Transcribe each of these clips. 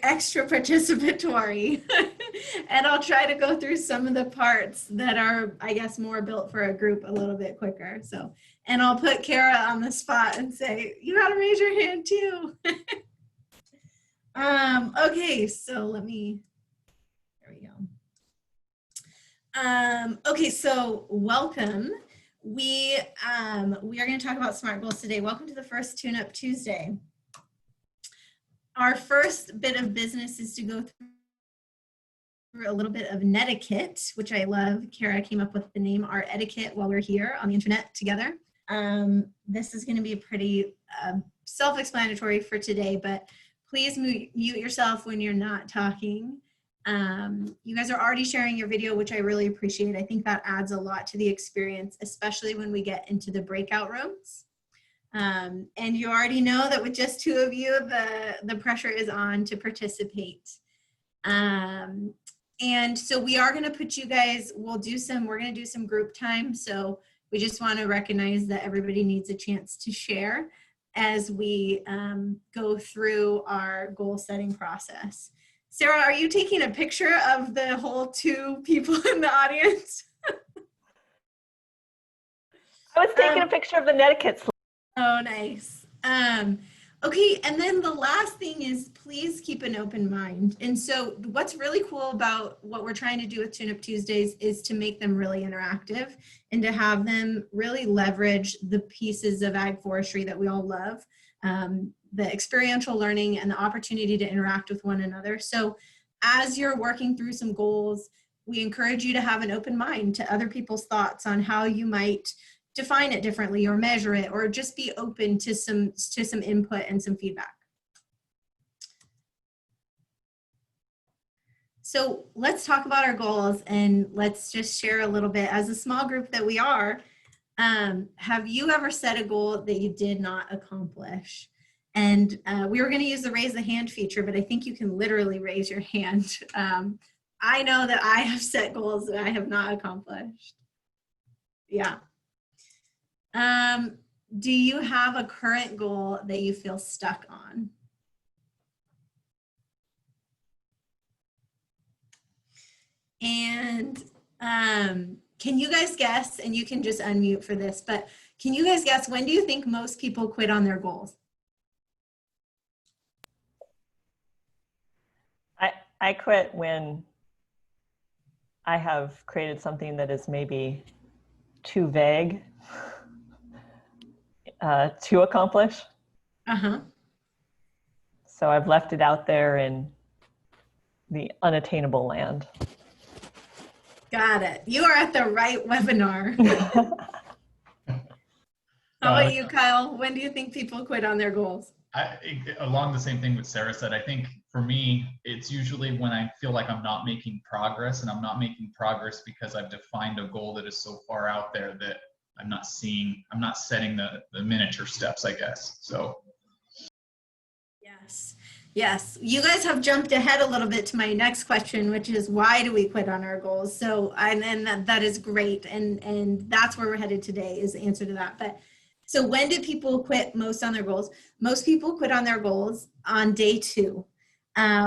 extra participatory and I'll try to go through some of the parts that are, I guess, more built for a group a little bit quicker. So, and I'll put Kara on the spot and say, you got to raise your hand too. Okay, so there we go. Okay, so welcome. We are going to talk about SMART goals today. Welcome to the first Tune Up Tuesday. Our first bit of business is to go through a little bit of netiquette, which I love. Kara came up with the name Our Etiquette while we're here on the internet together. This is going to be pretty self-explanatory for today, but please mute yourself when you're not talking. You guys are already sharing your video, which I really appreciate. I think that adds a lot to the experience, especially when we get into the breakout rooms. And you already know that with just two of you, the pressure is on to participate. And so we are going to put you guys, we're going to do some group time. So we just want to recognize that everybody needs a chance to share as we go through our goal setting process. Sarah, are you taking a picture of the whole two people in the audience? I was taking a picture of the netiquette. Oh, nice. Okay, and then the last thing is please keep an open mind. And so what's really cool about what we're trying to do with Tune Up Tuesdays is to make them really interactive and to have them really leverage the pieces of ag forestry that we all love, the experiential learning and the opportunity to interact with one another. So as you're working through some goals, we encourage you to have an open mind to other people's thoughts on how you might define it differently or measure it, or just be open to some input and some feedback. So let's talk about our goals and let's just share a little bit. As a small group that we are, have you ever set a goal that you did not accomplish? And we were going to use the raise the hand feature, but I think you can literally raise your hand. I know that I have set goals that I have not accomplished. Yeah. Do you have a current goal that you feel stuck on? And can you guys guess, and you can just unmute for this, but can you guys guess, when do you think most people quit on their goals? I quit when I have created something that is maybe too vague to accomplish. So I've left it out there in the unattainable land. Got it. You are at the right webinar. How about you, Kyle? When do you think people quit on their goals? Along the same thing that Sarah said, I think for me, it's usually when I feel like I'm not making progress, and I'm not making progress because I've defined a goal that is so far out there that I'm not setting the miniature steps, I guess. So. Yes. You guys have jumped ahead a little bit to my next question, which is why do we quit on our goals? So, and that is great. And that's where we're headed today, is the answer to that. But so when do people quit most on their goals? Most people quit on their goals on day 2,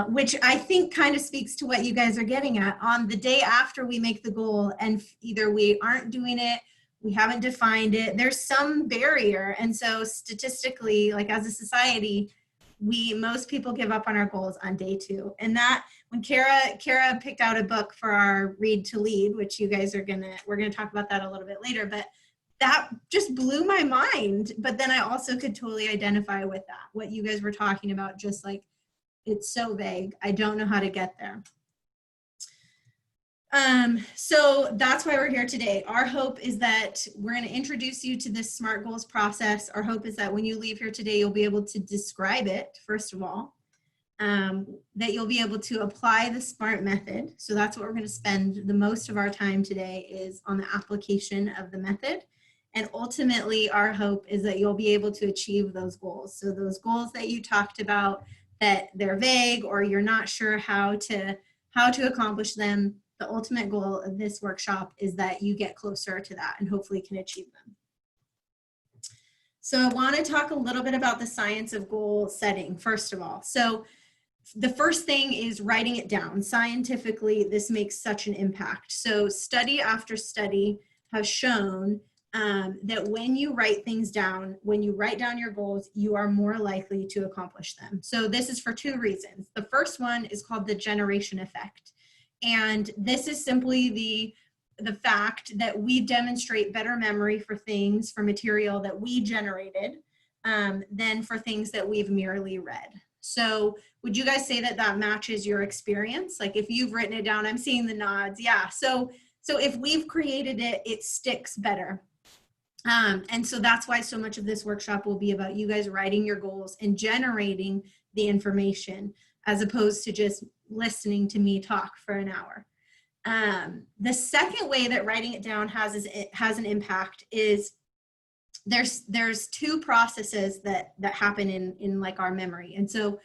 which I think kind of speaks to what you guys are getting at. On the day after we make the goal and either we aren't doing it, we haven't defined it, there's some barrier. And so statistically, like as a society, most people give up on our goals on day 2. And that, when Kara picked out a book for our Read to Lead, which you guys we're gonna talk about that a little bit later, but that just blew my mind. But then I also could totally identify with that, what you guys were talking about, just like, it's so vague. I don't know how to get there. So that's why we're here today. Our hope is that we're going to introduce you to this SMART goals process. Our hope is that when you leave here today, you'll be able to describe it, first of all, that you'll be able to apply the SMART method. So that's what we're going to spend the most of our time today, is on the application of the method. And ultimately, our hope is that you'll be able to achieve those goals. So those goals that you talked about, that they're vague or you're not sure how to accomplish them, the ultimate goal of this workshop is that you get closer to that and hopefully can achieve them. So I want to talk a little bit about the science of goal setting, first of all. So the first thing is writing it down. Scientifically, this makes such an impact. So study after study has shown that when you write things down, when you write down your goals, you are more likely to accomplish them. So this is for two reasons. The first one is called the generation effect. And this is simply the fact that we demonstrate better memory for things, for material that we generated, than for things that we've merely read. So would you guys say that that matches your experience? Like if you've written it down, I'm seeing the nods. Yeah. So if we've created it, it sticks better. And so that's why so much of this workshop will be about you guys writing your goals and generating the information as opposed to just listening to me talk for an hour. The second way that writing it down has an impact is there's two processes that happen in like our memory. And so,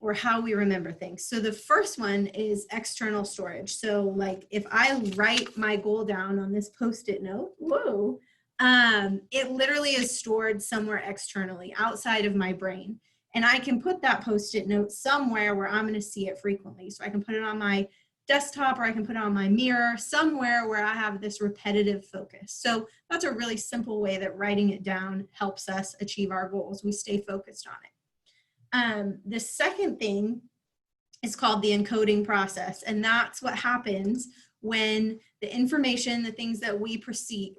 or how we remember things. So the first one is external storage. So like if I write my goal down on this Post-it note, whoa, it literally is stored somewhere externally outside of my brain. And I can put that Post-it note somewhere where I'm going to see it frequently. So I can put it on my desktop, or I can put it on my mirror, somewhere where I have this repetitive focus. So that's a really simple way that writing it down helps us achieve our goals. We stay focused on it. The second thing is called the encoding process. And that's what happens when the information, the things that we perceive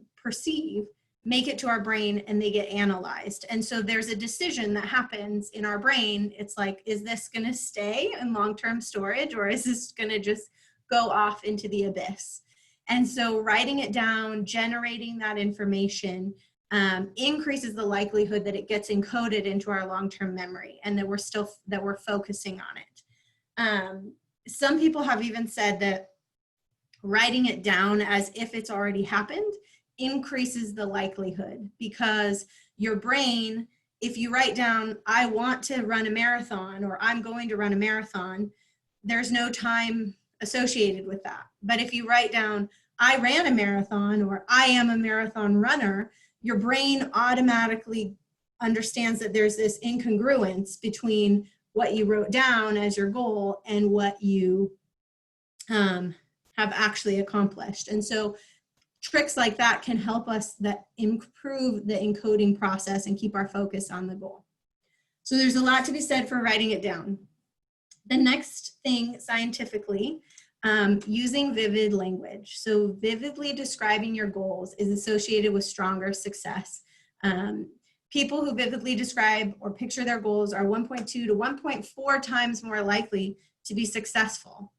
make it to our brain and they get analyzed. And so there's a decision that happens in our brain. It's like, is this going to stay in long-term storage, or is this going to just go off into the abyss? And so writing it down, generating that information, increases the likelihood that it gets encoded into our long-term memory and that we're focusing on it. Some people have even said that writing it down as if it's already happened increases the likelihood, because your brain, if you write down, I want to run a marathon, or I'm going to run a marathon, there's no time associated with that. But if you write down, I ran a marathon, or I am a marathon runner, your brain automatically understands that there's this incongruence between what you wrote down as your goal and what you have actually accomplished. And so tricks like that can help us that improve the encoding process and keep our focus on the goal. So there's a lot to be said for writing it down. The next thing scientifically, using vivid language. So vividly describing your goals is associated with stronger success. People who vividly describe or picture their goals are 1.2 to 1.4 times more likely to be successful.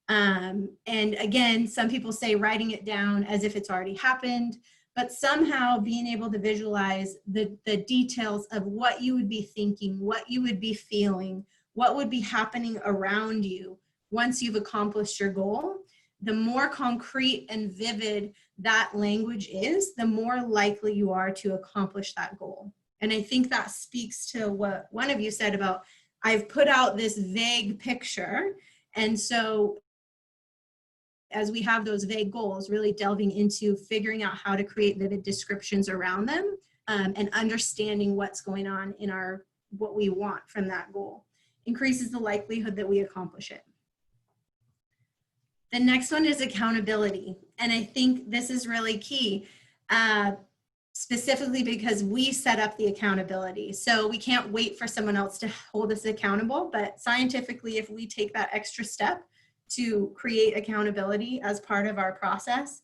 And again, some people say writing it down as if it's already happened, but somehow being able to visualize the details of what you would be thinking, what you would be feeling, what would be happening around you once you've accomplished your goal, the more concrete and vivid that language is, the more likely you are to accomplish that goal. And I think that speaks to what one of you said about, I've put out this vague picture. And so as we have those vague goals, really delving into figuring out how to create vivid descriptions around them, and understanding what's going on in what we want from that goal increases the likelihood that we accomplish it. The next one is accountability. And I think this is really key, specifically because we set up the accountability. So we can't wait for someone else to hold us accountable, but scientifically, if we take that extra step to create accountability as part of our process,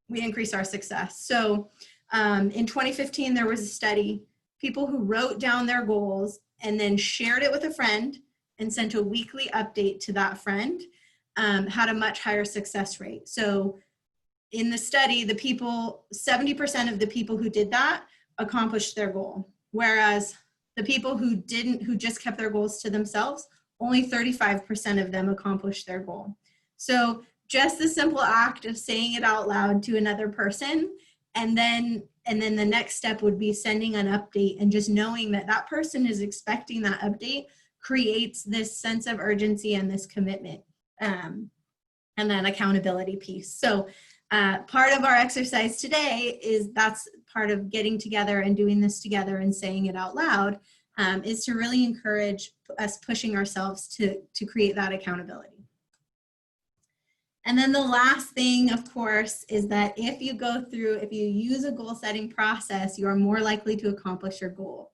we increase our success. So in 2015, there was a study, people who wrote down their goals and then shared it with a friend and sent a weekly update to that friend, had a much higher success rate. So in the study, 70% of the people who did that accomplished their goal. Whereas the people who just kept their goals to themselves, only 35% of them accomplished their goal. So just the simple act of saying it out loud to another person, and then the next step would be sending an update, and just knowing that that person is expecting that update creates this sense of urgency and this commitment. And then accountability piece. So part of our exercise today is that's part of getting together and doing this together and saying it out loud. is to really encourage us pushing ourselves to create that accountability. And then the last thing, of course, is that if you use a goal setting process, you are more likely to accomplish your goal.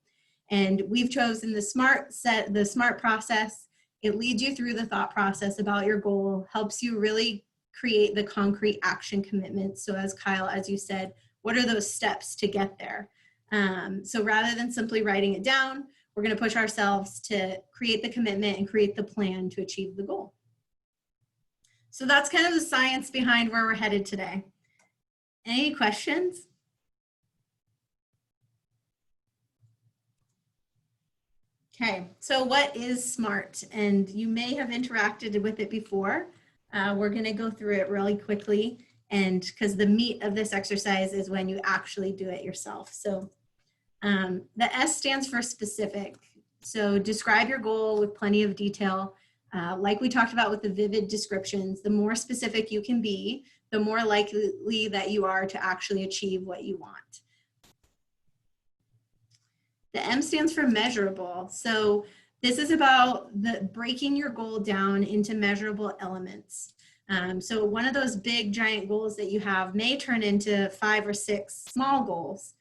And we've chosen the SMART process. It leads you through the thought process about your goal, helps you really create the concrete action commitments. So as Kyle, as you said, what are those steps to get there? So rather than simply writing it down, we're going to push ourselves to create the commitment and create the plan to achieve the goal. So that's kind of the science behind where we're headed today. Any questions? Okay, so what is SMART? And you may have interacted with it before. We're going to go through it really quickly, and because the meat of this exercise is when you actually do it yourself. So the S stands for specific. So describe your goal with plenty of detail. Like we talked about with the vivid descriptions, the more specific you can be, the more likely that you are to actually achieve what you want. The M stands for measurable. So this is about breaking your goal down into measurable elements. So one of those big giant goals that you have may turn into 5 or 6 small goals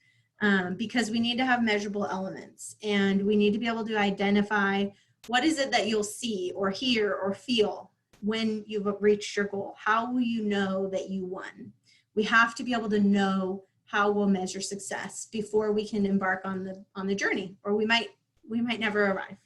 because we need to have measurable elements, and we need to be able to identify what is it that you'll see or hear or feel when you've reached your goal. How will you know that you won? We have to be able to know how we'll measure success before we can embark on the journey, or we might never arrive.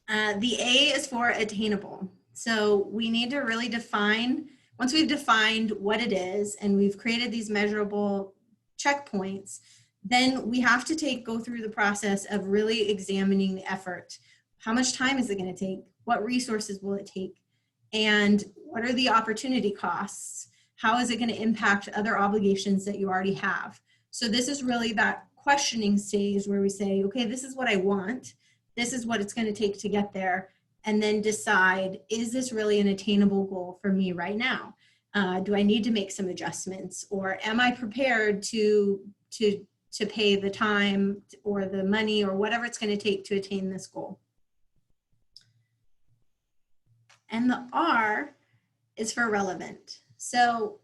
The A is for attainable. So we need to really define, once we've defined what it is and we've created these measurable checkpoints, then we have to go through the process of really examining the effort. How much time is it going to take? What resources will it take? And what are the opportunity costs? How is it going to impact other obligations that you already have? So this is really that questioning stage where we say, okay, this is what I want. This is what it's going to take to get there. And then decide, is this really an attainable goal for me right now? Do I need to make some adjustments? Or am I prepared to pay the time or the money or whatever it's going to take to attain this goal? And the R is for relevant. So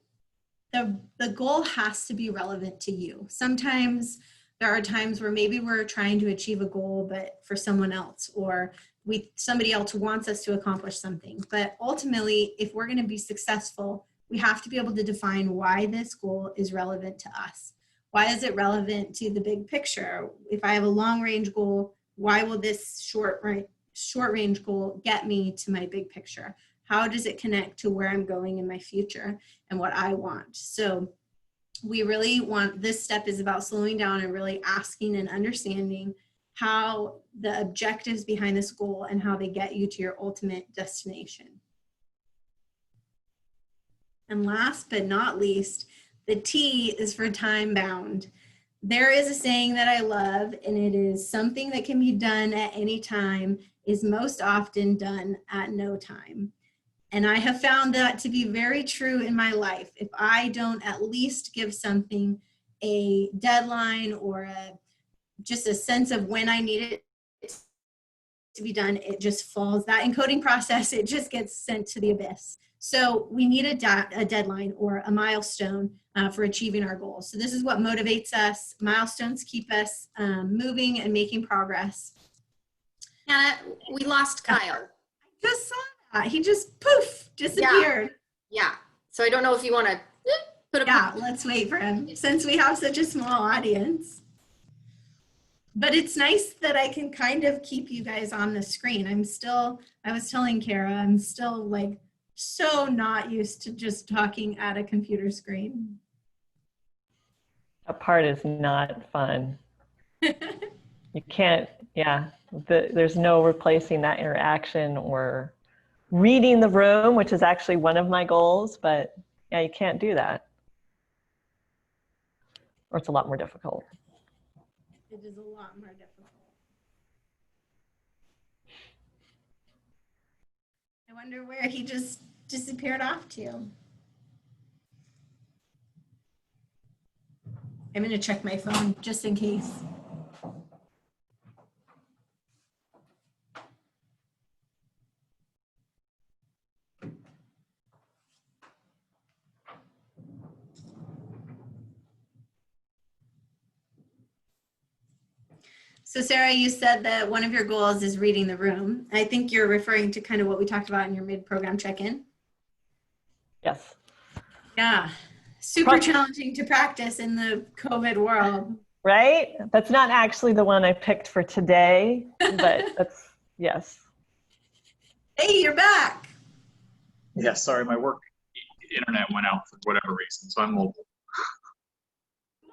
the goal has to be relevant to you. Sometimes there are times where maybe we're trying to achieve a goal, but for someone else, or somebody else wants us to accomplish something. But ultimately, if we're going to be successful, we have to be able to define why this goal is relevant to us. Why is it relevant to the big picture? If I have a long range goal, why will this short range goal get me to my big picture? How does it connect to where I'm going in my future and what I want? So we really want, this step is about slowing down and really asking and understanding how the objectives behind this goal and how they get you to your ultimate destination. And last but not least, the T is for time bound. There is a saying that I love, and it is, something that can be done at any time is most often done at no time. And I have found that to be very true in my life. If I don't at least give something a deadline or just a sense of when I need it to be done, it just falls. That encoding process, it just gets sent to the abyss. So we need a deadline or a milestone for achieving our goals. So this is what motivates us. Milestones keep us moving and making progress. Hannah, we lost Kyle. I just saw that. He just poof, disappeared. Yeah. So I don't know if you want to put a... Yeah, let's wait for him since we have such a small audience. But it's nice that I can kind of keep you guys on the screen. I was telling Kara, I'm still like so not used to just talking at a computer screen. That part is not fun. You can't, yeah, there's no replacing that interaction or reading the room, which is actually one of my goals, but yeah, you can't do that. Or it's a lot more difficult. It is a lot more difficult. I wonder where he just disappeared off to. I'm going to check my phone just in case. So Sarah, you said that one of your goals is reading the room. I think you're referring to kind of what we talked about in your mid-program check-in. Yes. Yeah, super challenging to practice in the COVID world. Right? That's not actually the one I picked for today, but that's, yes. Hey, you're back. Yeah, sorry, my work internet went out for whatever reason, so I'm mobile.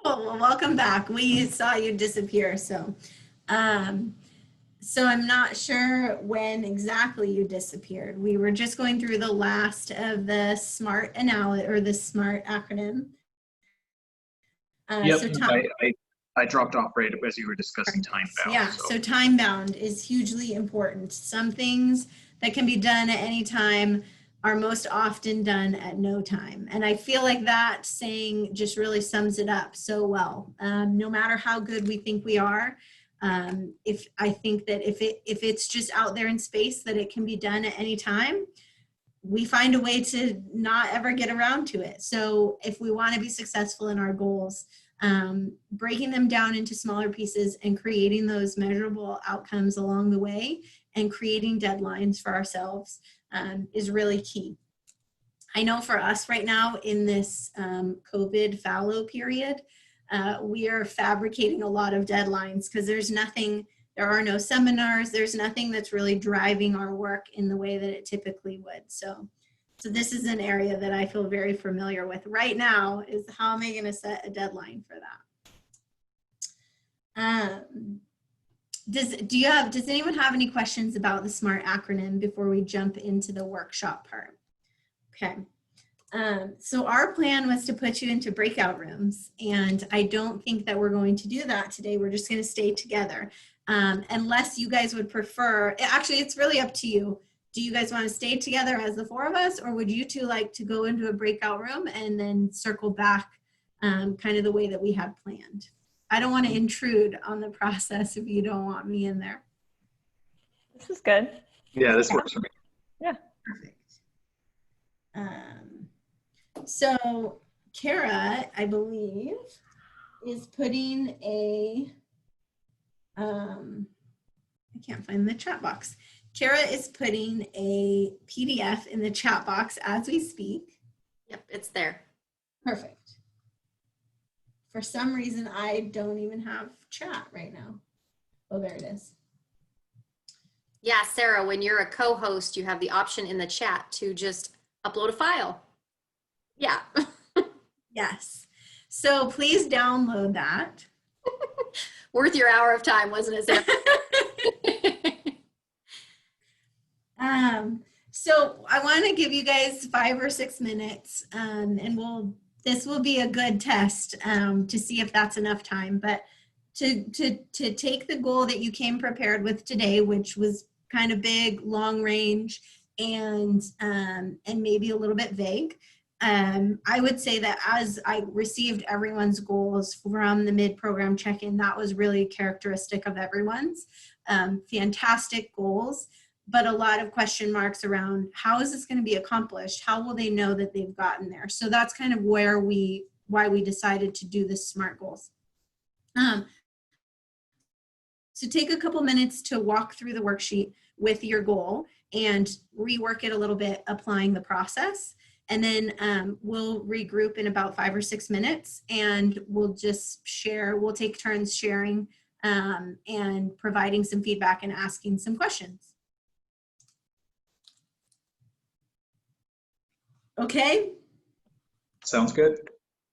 Cool. Well, welcome back. We saw you disappear, um, so I'm not sure when exactly you disappeared. We were just going through the last of the SMART analysis or the SMART acronym. Yep, So Tom, I dropped off right as you were discussing time bound. yeah, so time bound is hugely important. Some things that can be done at any time are most often done at no time. And I feel like that saying just really sums it up so well. No matter how good we think we are, if I think that if it's just out there in space that it can be done at any time, we find a way to not ever get around to it. So if we want to be successful in our goals, breaking them down into smaller pieces and creating those measurable outcomes along the way and creating deadlines for ourselves is really key. I know for us right now in this COVID fallow period, we are fabricating a lot of deadlines because there are no seminars, there's nothing that's really driving our work in the way that it typically would. So this is an area that I feel very familiar with right now is how am I going to set a deadline for that? Does anyone have any questions about the SMART acronym before we jump into the workshop part? Okay. So our plan was to put you into breakout rooms, and I don't think that we're going to do that today. We're just going to stay together. Unless you guys would prefer, actually, it's really up to you. Do you guys want to stay together as the four of us, or would you two like to go into a breakout room and then circle back kind of the way that we had planned? I don't want to intrude on the process if you don't want me in there. This is good. Yeah, this works for me. Yeah. Perfect. So Kara, I believe, is putting I can't find the chat box. Kara is putting a PDF in the chat box as we speak. Yep, it's there. Perfect. For some reason, I don't even have chat right now. Oh, there it is. Yeah, Sarah, when you're a co-host, you have the option in the chat to just upload a file. Yeah. Yes. So please download that. Worth your hour of time, wasn't it, Sarah? So I want to give you guys 5 or 6 minutes, and this will be a good test to see if that's enough time. But to take the goal that you came prepared with today, which was kind of big, long range, and maybe a little bit vague. I would say that as I received everyone's goals from the mid-program check-in, that was really characteristic of everyone's. Fantastic goals, but a lot of question marks around how is this going to be accomplished? How will they know that they've gotten there? So that's kind of why we decided to do the SMART goals. So take a couple minutes to walk through the worksheet with your goal and rework it a little bit, applying the process. And then we'll regroup in about 5 or 6 minutes, and we'll just share, we'll take turns sharing and providing some feedback and asking some questions. Okay? Sounds good.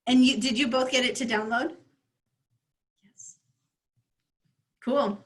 And did you both get it to download? Yes. Cool.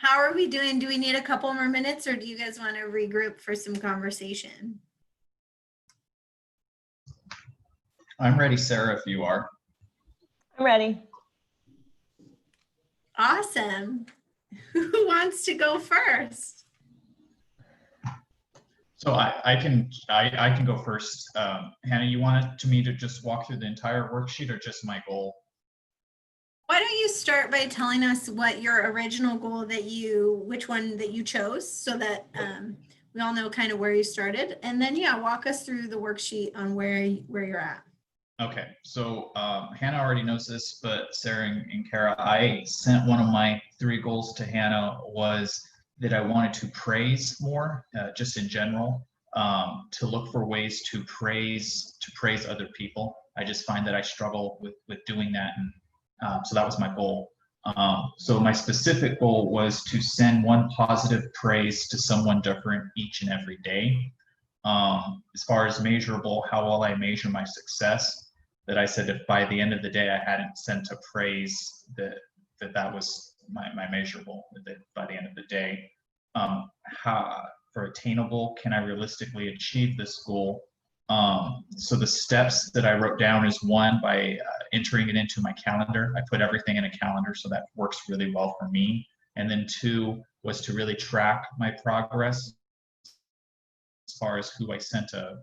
How are we doing? Do we need a couple more minutes or do you guys want to regroup for some conversation? I'm ready, Sarah, if you are. I'm ready. Awesome. Who wants to go first? So I can go first. Hannah, you wanted me to just walk through the entire worksheet or just my goal? Why don't you start by telling us what your original goal which one that you chose so that we all know kind of where you started. And then, yeah, walk us through the worksheet on where you're at. Okay, so Hannah already knows this, but Sarah and Kara, I sent one of my 3 goals to Hannah was that I wanted to praise more, just in general, to look for ways to praise other people. I just find that I struggle with doing that, and so that was my goal. So my specific goal was to send one positive praise to someone different each and every day. As far as measurable, how will I measure my success? That I said if by the end of the day I hadn't sent a praise, that was my measurable, that by the end of the day. How, for attainable, can I realistically achieve this goal? So the steps that I wrote down is 1, by entering it into my calendar. I put everything in a calendar, so that works really well for me. And then 2 was to really track my progress as far as who I sent a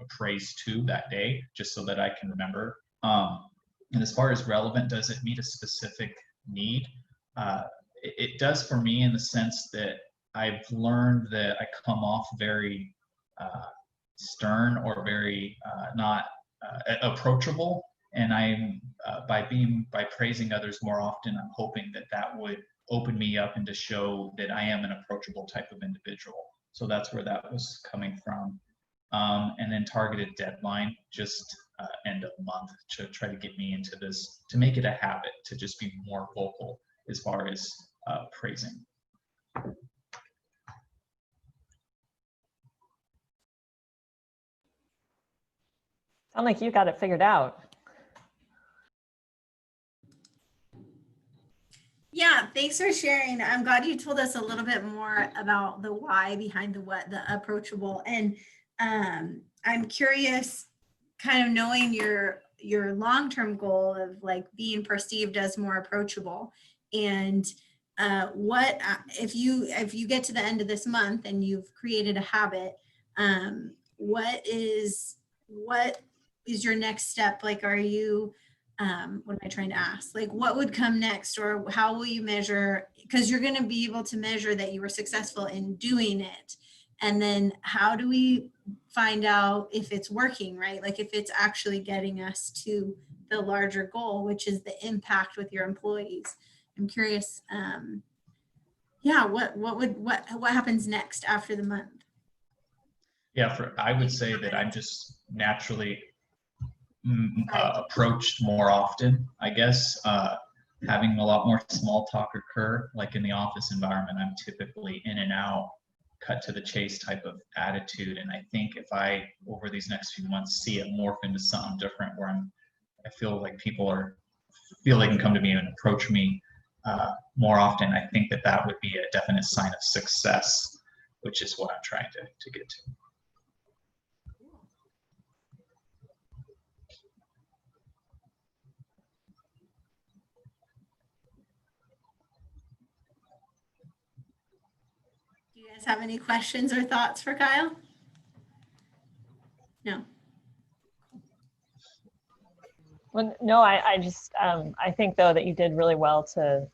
praise to that day, just so that I can remember. And as far as relevant, does it meet a specific need? It does for me, in the sense that I've learned that I come off very stern or very not approachable. And I'm by praising others more often, I'm hoping that would open me up and to show that I am an approachable type of individual. So that's where that was coming from. And then targeted deadline, just end of month, to try to get me into this, to make it a habit, to just be more vocal as far as praising. Sound like you got it figured out. Yeah, thanks for sharing. I'm glad you told us a little bit more about the why behind the what, the approachable. And I'm curious, kind of knowing your long-term goal of like being perceived as more approachable, and what if you get to the end of this month and you've created a habit, what is your next step? Like, are you what am I trying to ask? Like, what would come next, or how will you measure? Because you're going to be able to measure that you were successful in doing it. And then how do we find out if it's working, right? Like if it's actually getting us to the larger goal, which is the impact with your employees. I'm curious. Yeah, what happens next after the month? Yeah, I would say that I'm just naturally approached more often, I guess. Having a lot more small talk occur, like in the office environment, I'm typically in and out, cut to the chase type of attitude. And I think if I, over these next few months, see it morph into something different, where I feel like people feel they can come to me and approach me more often, I think that would be a definite sign of success, which is what I'm trying to get to. Do you guys have any questions or thoughts for Kyle? No. Well, no, I just I think though that you did really well to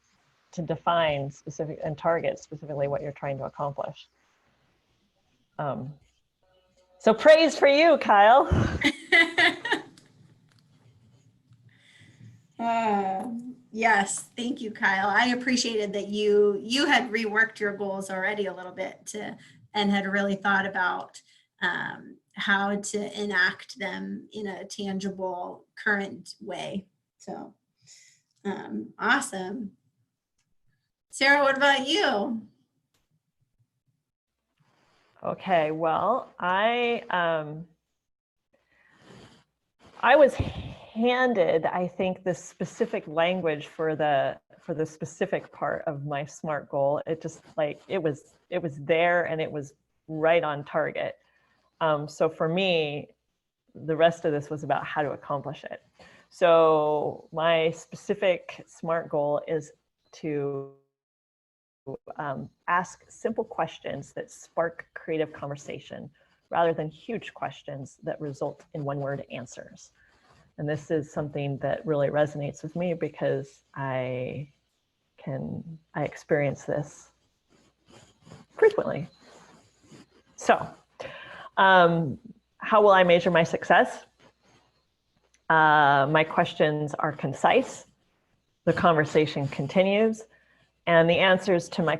define specific and target specifically what you're trying to accomplish. So praise for you, Kyle. Yes, thank you, Kyle. I appreciated that you had reworked your goals already a little bit and had really thought about how to enact them in a tangible, current way. So awesome. Sarah, what about you? Okay, well, I was handed, I think, the specific language for the for the specific part of my SMART goal. It just like, it was there and it was right on target. So for me, the rest of this was about how to accomplish it. So my specific SMART goal is to ask simple questions that spark creative conversation rather than huge questions that result in one-word answers. And this is something that really resonates with me because I experience this frequently. So, how will I measure my success? My questions are concise, the conversation continues, and the answers to my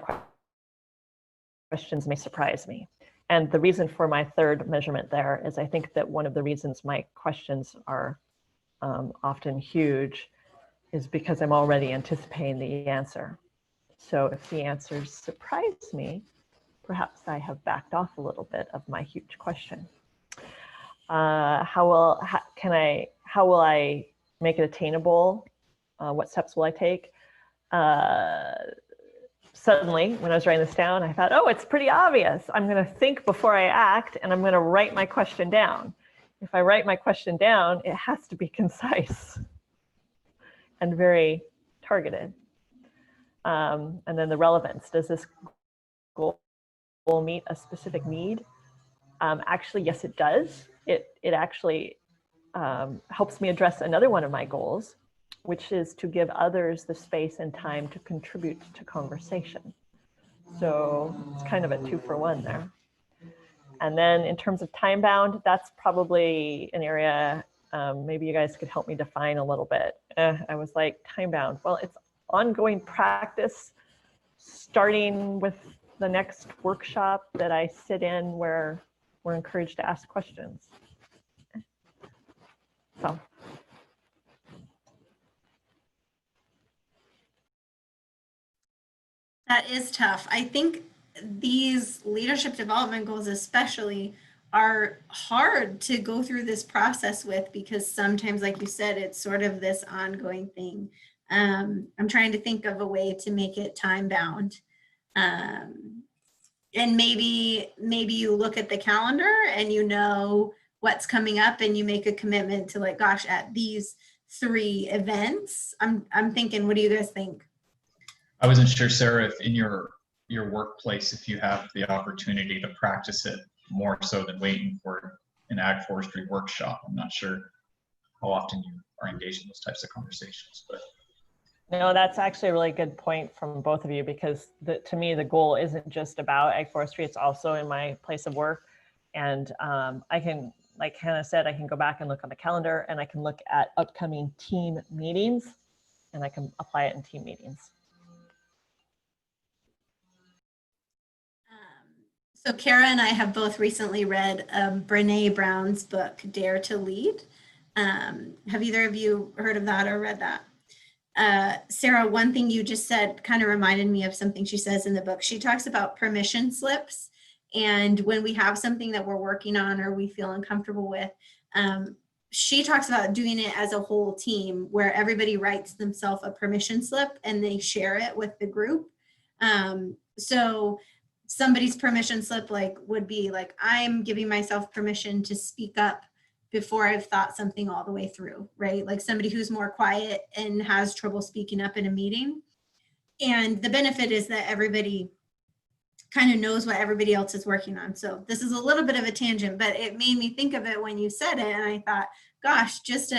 questions may surprise me. And the reason for my third measurement there is I think that one of the reasons my questions are often huge is because I'm already anticipating the answer. So if the answers surprise me, perhaps I have backed off a little bit of my huge question. How will I make it attainable? What steps will I take? Suddenly, when I was writing this down, I thought, oh, it's pretty obvious. I'm going to think before I act, and I'm going to write my question down. If I write my question down, it has to be concise and very targeted. And then the relevance. Does this goal meet a specific need? Actually, yes, it does. It actually helps me address another one of my goals, which is to give others the space and time to contribute to conversation. So it's kind of a 2-for-1 there. And then in terms of time bound, that's probably an area, maybe you guys could help me define a little bit. I was like, time bound. Well, it's ongoing practice, starting with the next workshop that I sit in where we're encouraged to ask questions. So. That is tough. I think these leadership development goals especially are hard to go through this process with because sometimes, like you said, it's sort of this ongoing thing. I'm trying to think of a way to make it time bound. And maybe you look at the calendar and you know what's coming up and you make a commitment to like, gosh, at these 3 events. I'm thinking, what do you guys think? I wasn't sure, Sarah, if in your workplace, if you have the opportunity to practice it more so than waiting for an ag forestry workshop. I'm not sure how often you are engaged in those types of conversations, but. No, that's actually a really good point from both of you because to me, the goal isn't just about ag forestry, it's also in my place of work. And I can, like Hannah said, I can go back and look on the calendar and I can look at upcoming team meetings and I can apply it in team meetings. So Kara and I have both recently read Brene Brown's book, Dare to Lead. Have either of you heard of that or read that? Sarah, one thing you just said kind of reminded me of something she says in the book. She talks about permission slips. And when we have something that we're working on or we feel uncomfortable with, she talks about doing it as a whole team where everybody writes themselves a permission slip and they share it with the group. So somebody's permission slip would be like, I'm giving myself permission to speak up before I've thought something all the way through, right? Like somebody who's more quiet and has trouble speaking up in a meeting. And the benefit is that everybody kind of knows what everybody else is working on. So this is a little bit of a tangent, but it made me think of it when you said it. And I thought, gosh, just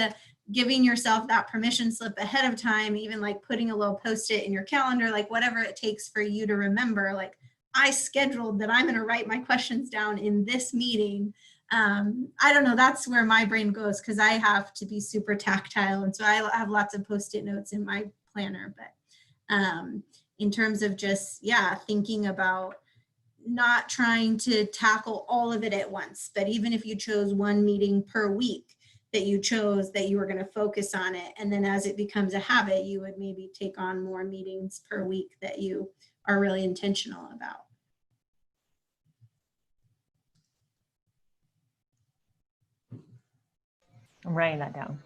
giving yourself that permission slip ahead of time, even like putting a little post-it in your calendar, like whatever it takes for you to remember, like I scheduled that I'm going to write my questions down in this meeting. I don't know, that's where my brain goes because I have to be super tactile. And so I have lots of post-it notes in my planner. But in terms of just, yeah, thinking about not trying to tackle all of it at once, but even if you chose one meeting per week that you chose that you were going to focus on it. And then as it becomes a habit, you would maybe take on more meetings per week that you are really intentional about. I'm writing that down.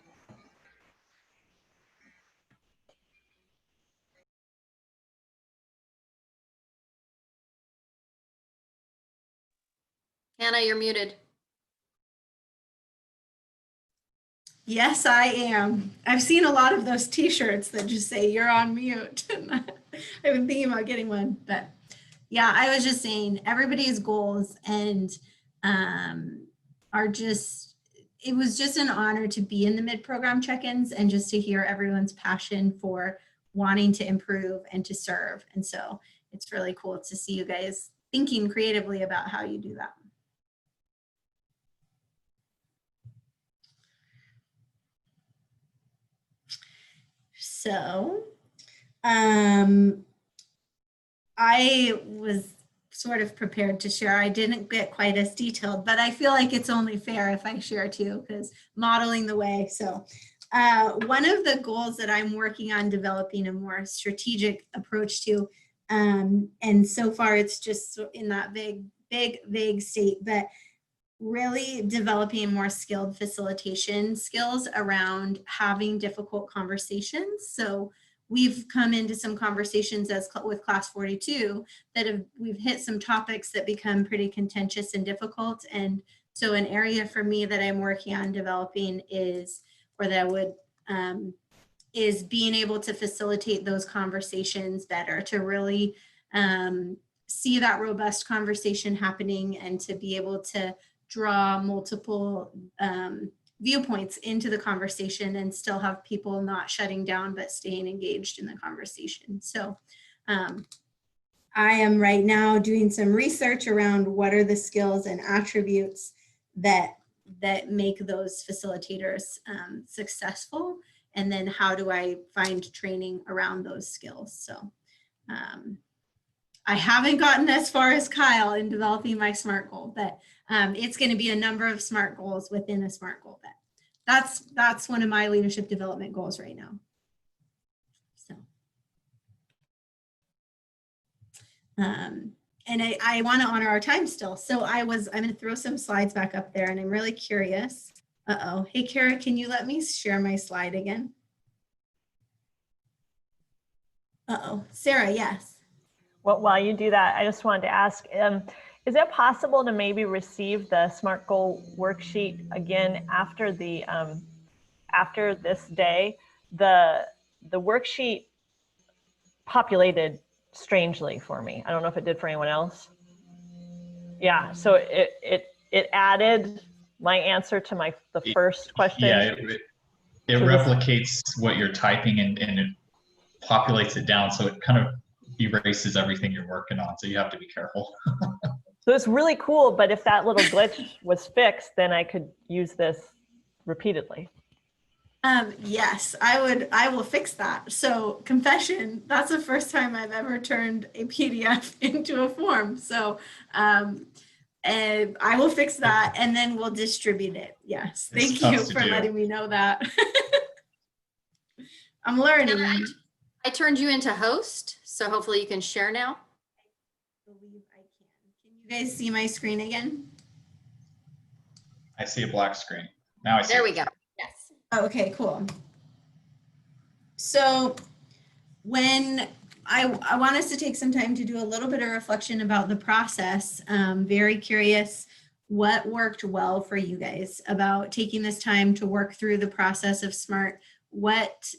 Hannah, you're muted. Yes, I am. I've seen a lot of those t-shirts that just say you're on mute. I've been thinking about getting one, but yeah, I was just saying everybody's goals and are just, it was just an honor to be in the mid-program check-ins and just to hear everyone's passion for wanting to improve and to serve. And so it's really cool to see you guys thinking creatively about how you do that. So, I was sort of prepared to share. I didn't get quite as detailed, but I feel like it's only fair if I share too, because modeling the way. So, one of the goals that I'm working on developing a more strategic approach to, and so far it's just in that vague state, but really developing more skilled facilitation skills around having difficult conversations. So we've come into some conversations with class 42 that we've hit some topics that become pretty contentious and difficult. And so an area for me that I'm working on developing is, or that I would, is being able to facilitate those conversations better, to really see that robust conversation happening and to be able to draw multiple viewpoints into the conversation and still have people not shutting down but staying engaged in the conversation. So I am right now doing some research around what are the skills and attributes that make those facilitators successful, and then how do I find training around those skills. So I haven't gotten as far as Kyle in developing my SMART goal, but it's going to be a number of SMART goals within a SMART goal. But that's one of my leadership development goals right now. So, and I want to honor our time still. So I'm going to throw some slides back up there, and I'm really curious. Uh-oh. Hey, Kara, can you let me share my slide again? Uh-oh. Sarah, yes. Well, while you do that, I just wanted to ask, is it possible to maybe receive the SMART goal worksheet again after the after this day? The worksheet populated strangely for me. I don't know if it did for anyone else. Yeah, so it added my answer to the first question. Yeah, it replicates what you're typing and it populates it down, so it kind of erases everything you're working on, so you have to be careful. So it's really cool, but if that little glitch was fixed, then I could use this repeatedly. Yes, I will fix that. So confession, that's the first time I've ever turned a PDF into a form. So and I will fix that and then we'll distribute it. Yes, thank you for letting me know that. I'm learning. I turned you into host, so hopefully you can share now. I believe I can. Can you guys see my screen again? I see a black screen. Now I see. There we go. Yes. Okay, cool. So when I want us to take some time to do a little bit of reflection about the process. Very curious what worked well for you guys about taking this time to work through the process of SMART. What,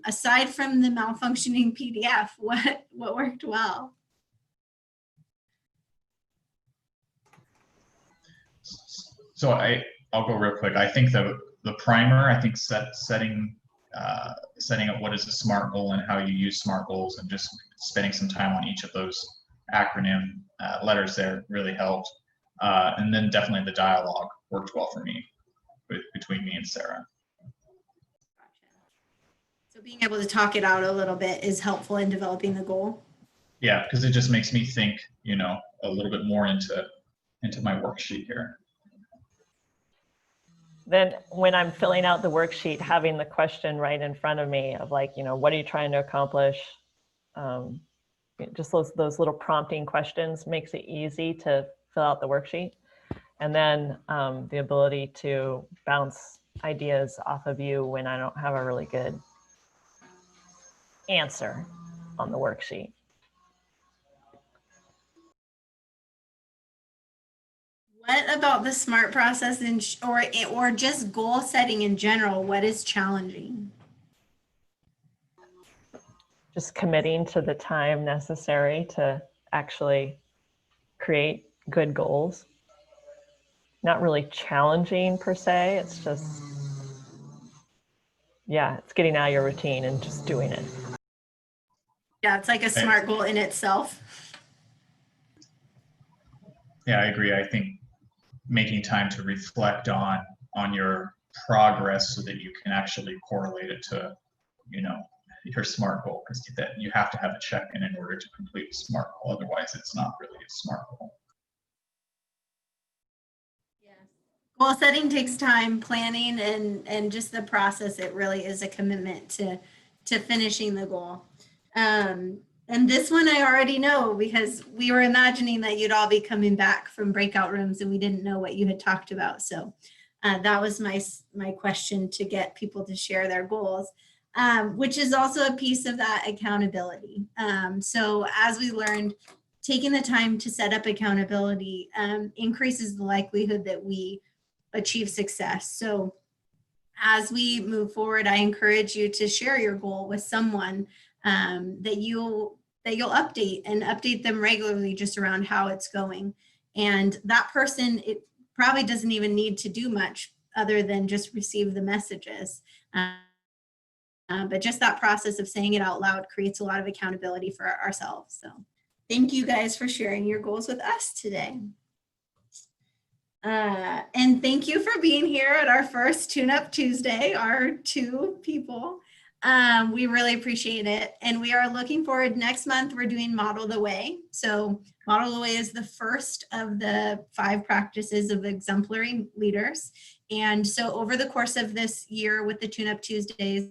aside from the malfunctioning PDF, what worked well? So I'll go real quick. I think the primer, I think setting up what is a SMART goal and how you use SMART goals and just spending some time on each of those acronym letters there really helped. And then definitely the dialogue worked well for me between me and Sarah. So being able to talk it out a little bit is helpful in developing the goal. Yeah, because it just makes me think, a little bit more into my worksheet here. Then when I'm filling out the worksheet, having the question right in front of me of like, what are you trying to accomplish? Just those little prompting questions makes it easy to fill out the worksheet. And then the ability to bounce ideas off of you when I don't have a really good answer on the worksheet. What about the SMART process or just goal setting in general? What is challenging? Just committing to the time necessary to actually create good goals. Not really challenging per se, it's just, yeah, it's getting out of your routine and just doing it. Yeah, it's like a SMART goal in itself. Yeah, I agree. I think making time to reflect on your progress so that you can actually correlate it to, you know, your SMART goal, because that you have to have a check-in in order to complete a SMART goal. Otherwise, it's not really a SMART goal. Goal setting takes time, planning, and just the process. It really is a commitment to finishing the goal. And this one I already know because we were imagining that you'd all be coming back from breakout rooms and we didn't know what you had talked about. So that was my question, to get people to share their goals, which is also a piece of that accountability. So as we learned, taking the time to set up accountability increases the likelihood that we achieve success. So as we move forward, I encourage you to share your goal with someone that you'll update them regularly just around how it's going. And that person, it probably doesn't even need to do much other than just receive the messages. But just that process of saying it out loud creates a lot of accountability for ourselves. So thank you guys for sharing your goals with us today. And thank you for being here at our first Tune Up Tuesday, our 2 people. We really appreciate it. And we are looking forward. Next month, we're doing Model the Way. So Model the Way is the first of the 5 practices of exemplary leaders. And so over the course of this year with the Tune Up Tuesdays,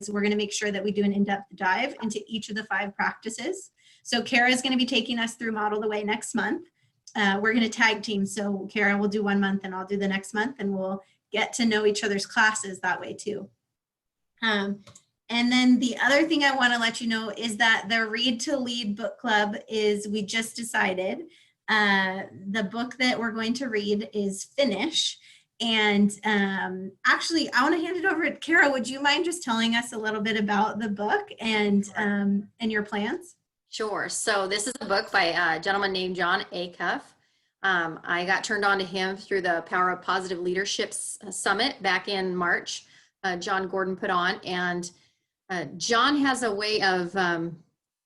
we're going to make sure that we do an in-depth dive into each of the 5 practices. So Kara is going to be taking us through Model the Way next month. We're going to tag team. So Kara will do 1 month and I'll do the next month, and we'll get to know each other's classes that way too. And then the other thing I want to let you know is that the Read to Lead book club we just decided the book that we're going to read is Finish. And actually, I want to hand it over to Kara. Would you mind just telling us a little bit about the book and your plans? Sure. So this is a book by a gentleman named Jon Acuff. I got turned on to him through the Power of Positive Leadership Summit back in March. John Gordon put on, and John has a way of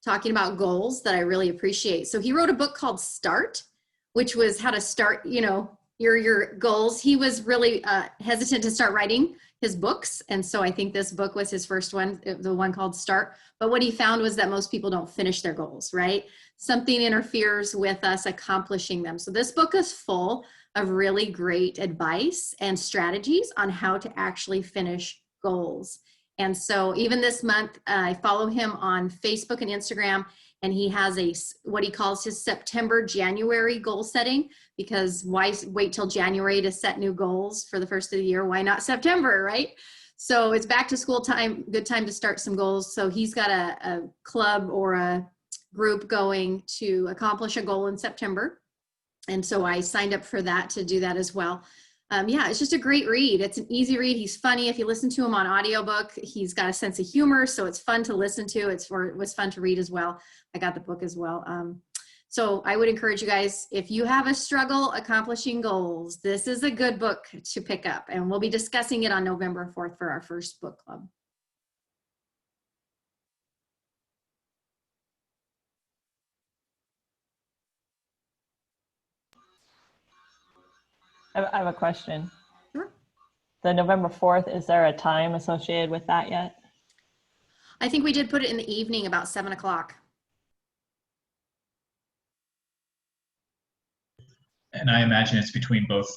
talking about goals that I really appreciate. So he wrote a book called Start, which was how to start, your goals. He was really hesitant to start writing his books. And so I think this book was his first one, the one called Start. But what he found was that most people don't finish their goals, right? Something interferes with us accomplishing them. So this book is full of really great advice and strategies on how to actually finish goals. And so even this month, I follow him on Facebook and Instagram, and he has what he calls his September-January goal setting, because why wait till January to set new goals for the first of the year? Why not September, right? So it's back to school time, good time to start some goals. So he's got a club or a group going to accomplish a goal in September. And so I signed up for that to do that as well. Yeah, it's just a great read. It's an easy read. He's funny. If you listen to him on audiobook, he's got a sense of humor, so it's fun to listen to. It was fun to read as well. I got the book as well. So I would encourage you guys, if you have a struggle accomplishing goals, this is a good book to pick up. And we'll be discussing it on November 4th for our first book club. I have a question. Sure. The November 4th, is there a time associated with that yet? I think we did put it in the evening, about 7 o'clock. And I imagine it's between both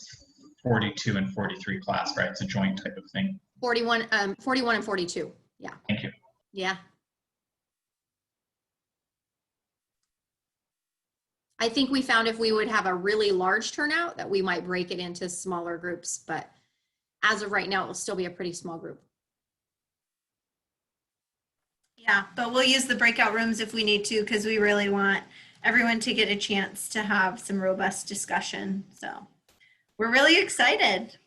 42 and 43 class, right? It's a joint type of thing. 41 and 42. Yeah. Thank you. Yeah. I think we found if we would have a really large turnout that we might break it into smaller groups, but as of right now, it will still be a pretty small group. Yeah, but we'll use the breakout rooms if we need to, because we really want everyone to get a chance to have some robust discussion. So we're really excited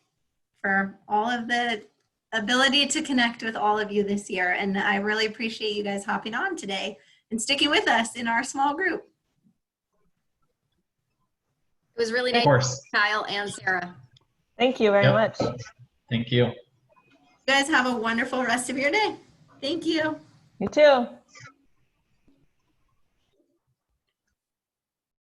for all of the ability to connect with all of you this year. And I really appreciate you guys hopping on today and sticking with us in our small group. It was really Of nice, course. Kyle and Sarah. Thank you very Yep. much. Thank you. You guys have a wonderful rest of your day. Thank you. You too.